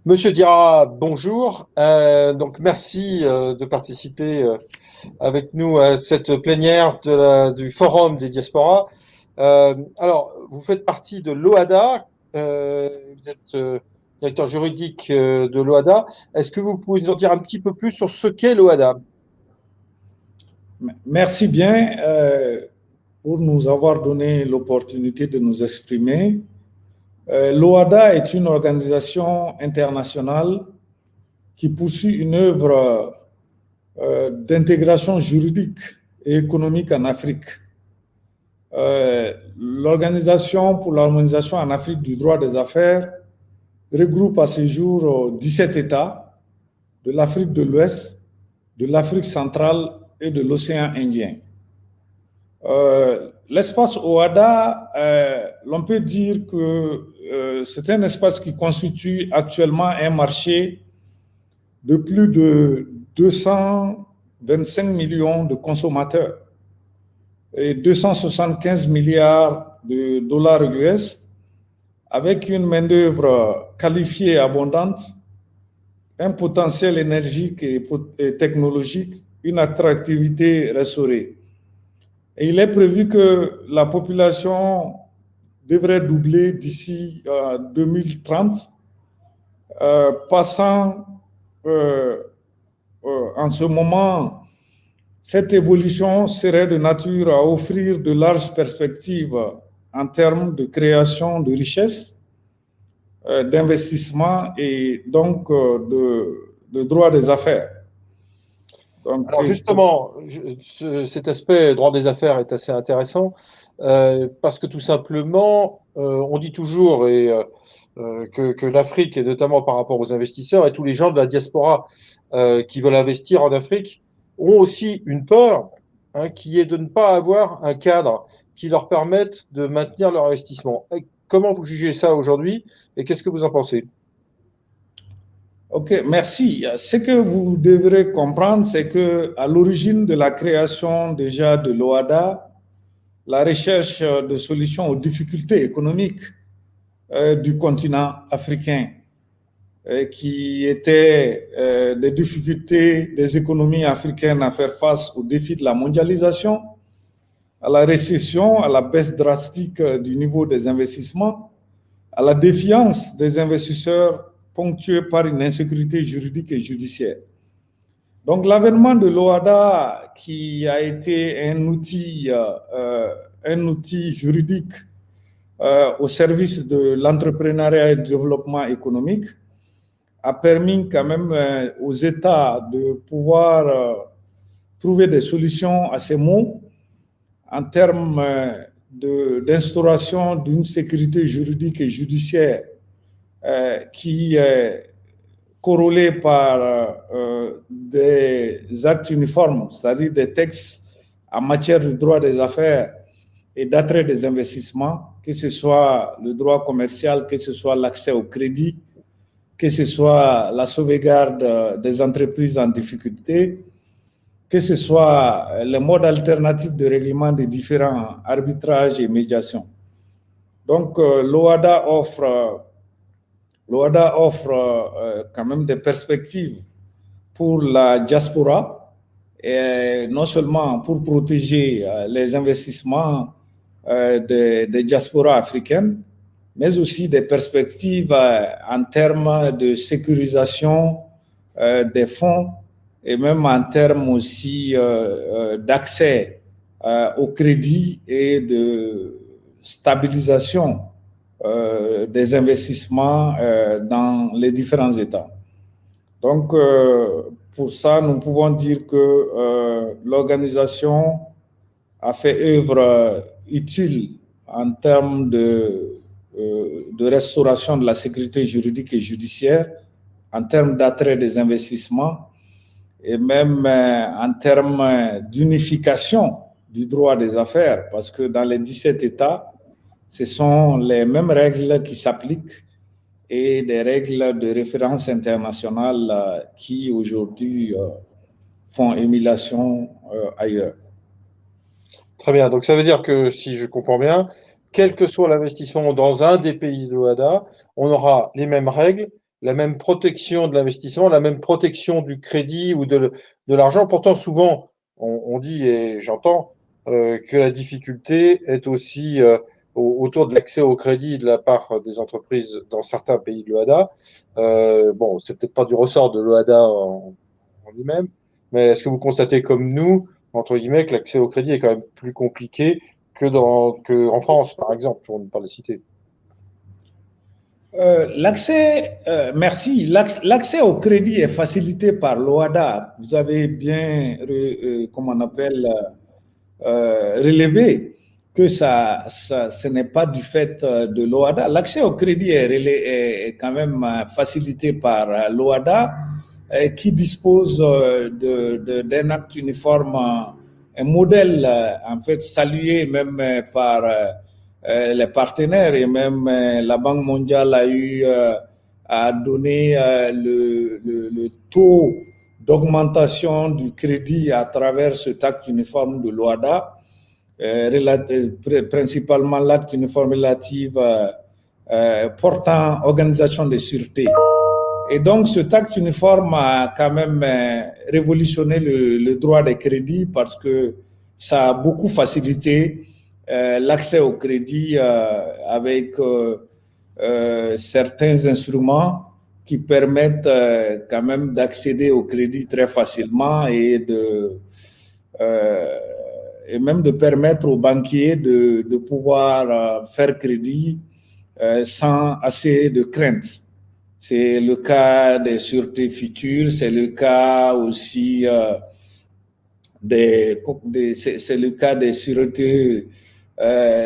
Monsieur Dira, bonjour. Donc merci de participer avec nous à cette plénière du Forum des diasporas. Alors, vous faites partie de l'OADA, vous êtes directeur juridique de l'OADA. Est-ce que vous pouvez nous en dire un petit peu plus sur ce qu'est l'OADA? Merci bien pour nous avoir donné l'opportunité de nous exprimer. L'OADA est une organisation internationale qui poursuit une œuvre d'intégration juridique et économique en Afrique. L'Organisation pour l'harmonisation en Afrique du droit des affaires regroupe à ce jour 17 États de l'Afrique de l'Ouest, de l'Afrique centrale et de l'océan Indien. L'espace OADA, l'on peut dire que c'est un espace qui constitue actuellement un marché de plus de 225 millions de consommateurs et 275 milliards de dollars US, avec une main-d'œuvre qualifiée et abondante, un potentiel énergique et technologique, une attractivité restaurée. Et il est prévu que la population devrait doubler d'ici 2030, passant en ce moment, cette évolution serait de nature à offrir de larges perspectives en termes de création de richesses, d'investissement et donc de droit des affaires. Donc, Alors justement, cet aspect droit des affaires est assez intéressant parce que tout simplement, on dit toujours que l'Afrique, et notamment par rapport aux investisseurs et tous les gens de la diaspora qui veulent investir en Afrique, ont aussi une peur qui est de ne pas avoir un cadre qui leur permette de maintenir leur investissement. Et comment vous jugez ça aujourd'hui et qu'est-ce que vous en pensez? Ok, merci. Ce que vous devrez comprendre, c'est que à l'origine de la création déjà de l'OADA, la recherche de solutions aux difficultés économiques du continent africain, qui étaient des difficultés des économies africaines à faire face aux défis de la mondialisation, à la récession, à la baisse drastique du niveau des investissements, à la défiance des investisseurs ponctuée par une insécurité juridique et judiciaire. Donc l'avènement de l'OADA, qui a été un outil juridique au service de l'entrepreneuriat et du développement économique, a permis quand même aux États de pouvoir trouver des solutions à ces maux en termes d'instauration d'une sécurité juridique et judiciaire qui est corrélée par des actes uniformes, c'est-à-dire des textes en matière de droit des affaires et d'attrait des investissements, que ce soit le droit commercial, que ce soit l'accès au crédit, que ce soit la sauvegarde des entreprises en difficulté, que ce soit les modes alternatifs de règlement des différents arbitrages et médiations. Donc, l'OADA offre quand même des perspectives pour la diaspora, et non seulement pour protéger les investissements des diasporas africaines, mais aussi des perspectives en termes de sécurisation des fonds et même en termes aussi d'accès au crédit et de stabilisation des investissements dans les différents États. Donc, pour ça, nous pouvons dire que l'organisation a fait œuvre utile en termes de restauration de la sécurité juridique et judiciaire, en termes d'attrait des investissements et même en termes d'unification du droit des affaires, parce que dans les 17 États, ce sont les mêmes règles qui s'appliquent et des règles de référence internationale qui aujourd'hui font émulation ailleurs. Très bien. Donc, ça veut dire que, si je comprends bien, quel que soit l'investissement dans un des pays de l'OADA, on aura les mêmes règles la même protection de l'investissement, la même protection du crédit ou de l'argent. Pourtant, souvent, on dit, et j'entends, que la difficulté est aussi autour de l'accès au crédit de la part des entreprises dans certains pays de l'OHADA. Bon, c'est peut-être pas du ressort de l'OHADA en lui-même, mais est-ce que vous constatez comme nous, entre guillemets, que l'accès au crédit est quand même plus compliqué que en France, par exemple, pour ne pas le citer? Merci. L'accès au crédit est facilité par l'OHADA. Vous avez bien, comment on appelle, relevé que ce n'est pas du fait de l'OHADA. L'accès au crédit est quand même facilité par l'OHADA, qui dispose d'un acte uniforme, un modèle en fait salué même par les partenaires, et même la Banque mondiale a donné le taux d'augmentation du crédit à travers cet acte uniforme de l'OHADA, principalement l'acte uniforme relatif portant organisation de sûreté. Et donc, cet acte uniforme a quand même révolutionné le droit des crédits, parce que ça a beaucoup facilité l'accès au crédit avec certains instruments qui permettent quand même d'accéder au crédit très facilement, et même de permettre aux banquiers de pouvoir faire crédit sans assez de crainte. C'est le cas des sûretés futures, c'est le cas aussi c'est le cas des sûretés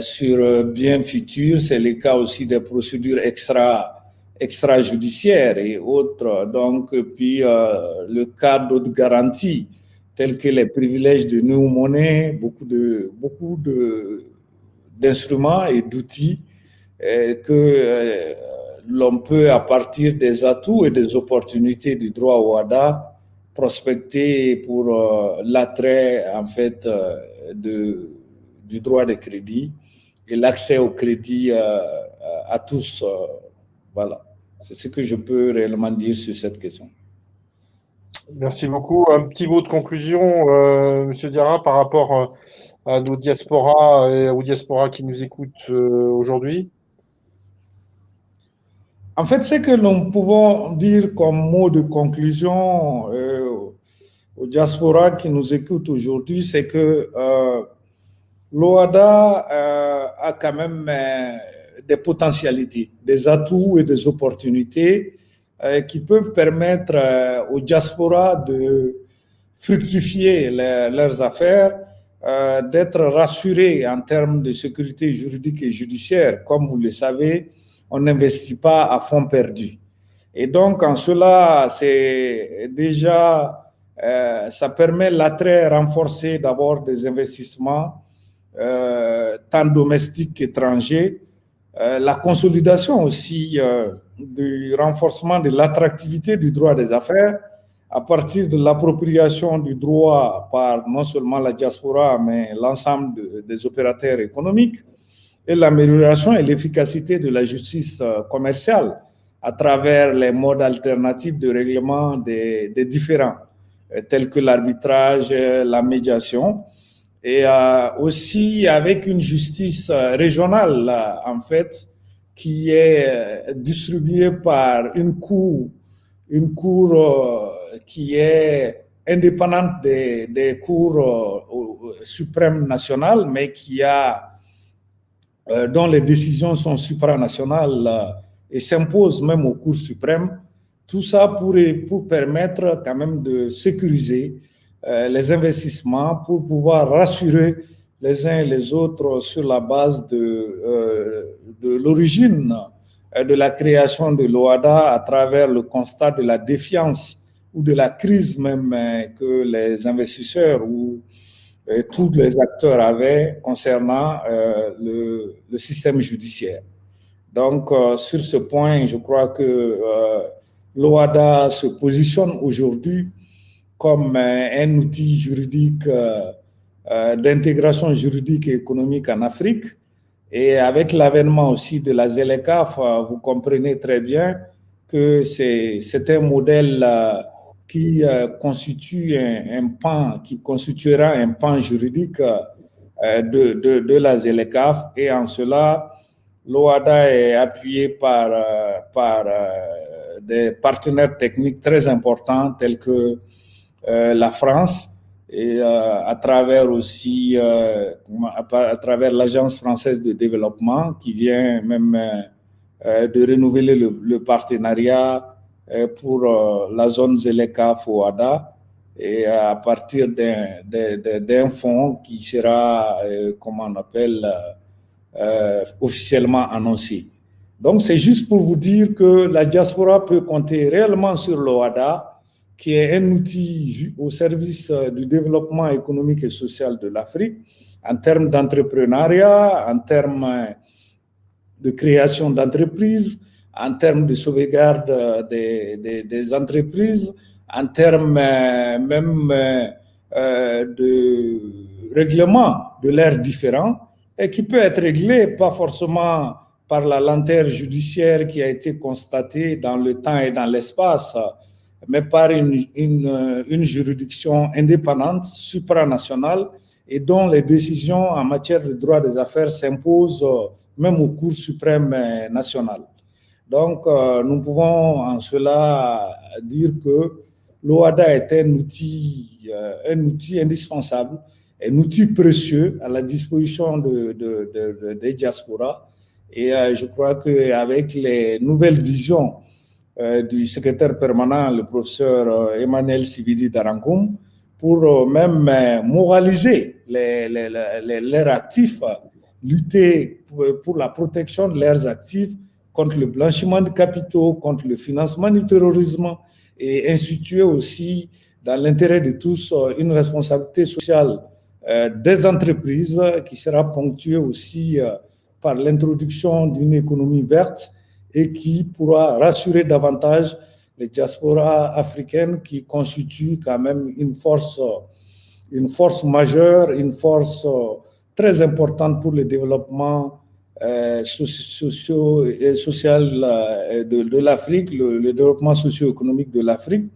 sur biens futurs, c'est le cas aussi des procédures extrajudiciaires et autres. Donc, puis le cas d'autres garanties, telles que les privilèges de non-monnaie, beaucoup d'instruments et d'outils que l'on peut, à partir des atouts et des opportunités du droit OHADA, prospecter pour l'attrait en fait du droit de crédit et l'accès au crédit à tous. Voilà, c'est ce que je peux réellement dire sur cette question. Merci beaucoup. Un petit mot de conclusion, Monsieur Diarra, par rapport à nos diasporas et aux diasporas qui nous écoutent aujourd'hui. En fait, ce que nous pouvons dire comme mot de conclusion aux diasporas qui nous écoutent aujourd'hui, c'est que l'OHADA a quand même des potentialités, des atouts et des opportunités qui peuvent permettre aux diasporas de fructifier leurs affaires, d'être rassurés en termes de sécurité juridique et judiciaire. Comme vous le savez, on n'investit pas à fonds perdus. Et donc, en cela, c'est déjà, ça permet l'attrait renforcé d'abord des investissements, tant domestiques qu'étrangers, la consolidation aussi du renforcement de l'attractivité du droit des affaires à partir de l'appropriation du droit par non seulement la diaspora, mais l'ensemble des opérateurs économiques, et l'amélioration et l'efficacité de la justice commerciale à travers les modes alternatifs de règlement des différends, tels que l'arbitrage, la médiation, et aussi avec une justice régionale, en fait, qui est distribuée par une cour qui est indépendante des cours suprêmes nationales, mais qui a dont les décisions sont supranationales et s'imposent même aux cours suprêmes. Tout ça pour permettre quand même de sécuriser les investissements, pour pouvoir rassurer les uns et les autres sur la base de l'origine de la création de l'OHADA, à travers le constat de la défiance ou de la crise même que les investisseurs ou tous les acteurs avaient concernant le système judiciaire. Donc, sur ce point, je crois que l'OHADA se positionne aujourd'hui comme un outil juridique d'intégration juridique et économique en Afrique. Et avec l'avènement aussi de la ZLECAf, vous comprenez très bien que c'est un modèle qui constitue un pan, qui constituera un pan juridique de la ZLECAf, et en cela, l'OHADA est appuyé par des partenaires techniques très importants tels que la France, et à travers aussi à travers l'Agence française de développement qui vient même de renouveler le partenariat pour la zone ZLECAf-OHADA, et à partir d'un fonds qui sera, comment on appelle, officiellement annoncé. Donc, c'est juste pour vous dire que la diaspora peut compter réellement sur l'OHADA, qui est un outil au service du développement économique et social de l'Afrique, en termes d'entrepreneuriat, en termes de création d'entreprises, en termes de sauvegarde des entreprises, en termes même de règlement de leurs différends, et qui peut être réglé pas forcément par la lenteur judiciaire qui a été constatée dans le temps et dans l'espace, mais par une juridiction indépendante, supranationale, et dont les décisions en matière de droit des affaires s'imposent même aux cours suprêmes nationales. Donc, nous pouvons en cela dire que l'OHADA est un outil indispensable, un outil précieux à la disposition des diasporas. Et je crois qu'avec les nouvelles visions du secrétaire permanent, le professeur Emmanuel Sibidi Darankoum, pour même moraliser leurs actifs, lutter pour la protection de leurs actifs contre le blanchiment de capitaux, contre le financement du terrorisme, et instituer aussi, dans l'intérêt de tous, une responsabilité sociale des entreprises qui sera ponctuée aussi par l'introduction d'une économie verte, et qui pourra rassurer davantage les diasporas africaines qui constituent quand même une force majeure, une force très importante pour le développement social de l'Afrique, le développement socio-économique de l'Afrique,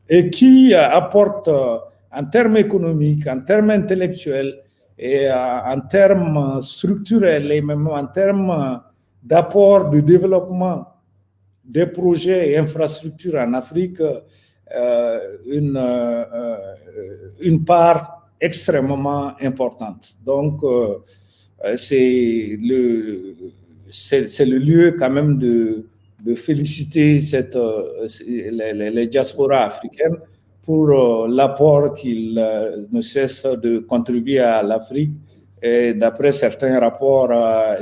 et qui apporte en termes économiques, en termes intellectuels, et en termes structurels, et même en termes d'apport de développement des projets et infrastructures en Afrique, une part extrêmement importante. Donc, c'est le lieu quand même de féliciter les diasporas africaines pour l'apport qu'ils ne cessent de contribuer à l'Afrique. Et d'après certains rapports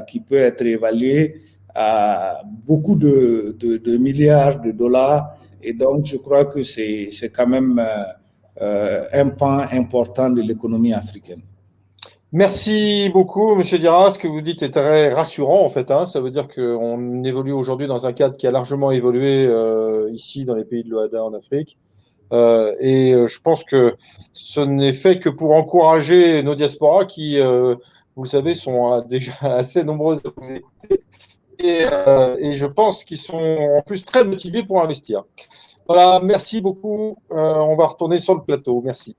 qui peuvent être évalués à beaucoup de milliards de dollars. Et donc, je crois que c'est quand même un pan important de l'économie africaine. Merci beaucoup, Monsieur Diarra. Ce que vous dites est très rassurant, en fait. Ça veut dire qu'on évolue aujourd'hui dans un cadre qui a largement évolué ici, dans les pays de l'OHADA en Afrique. Et je pense que ce n'est fait que pour encourager nos diasporas qui, vous le savez, sont déjà assez nombreuses à vous écouter. Et je pense qu'ils sont en plus très motivés pour investir. Voilà, merci beaucoup. On va retourner sur le plateau. Merci.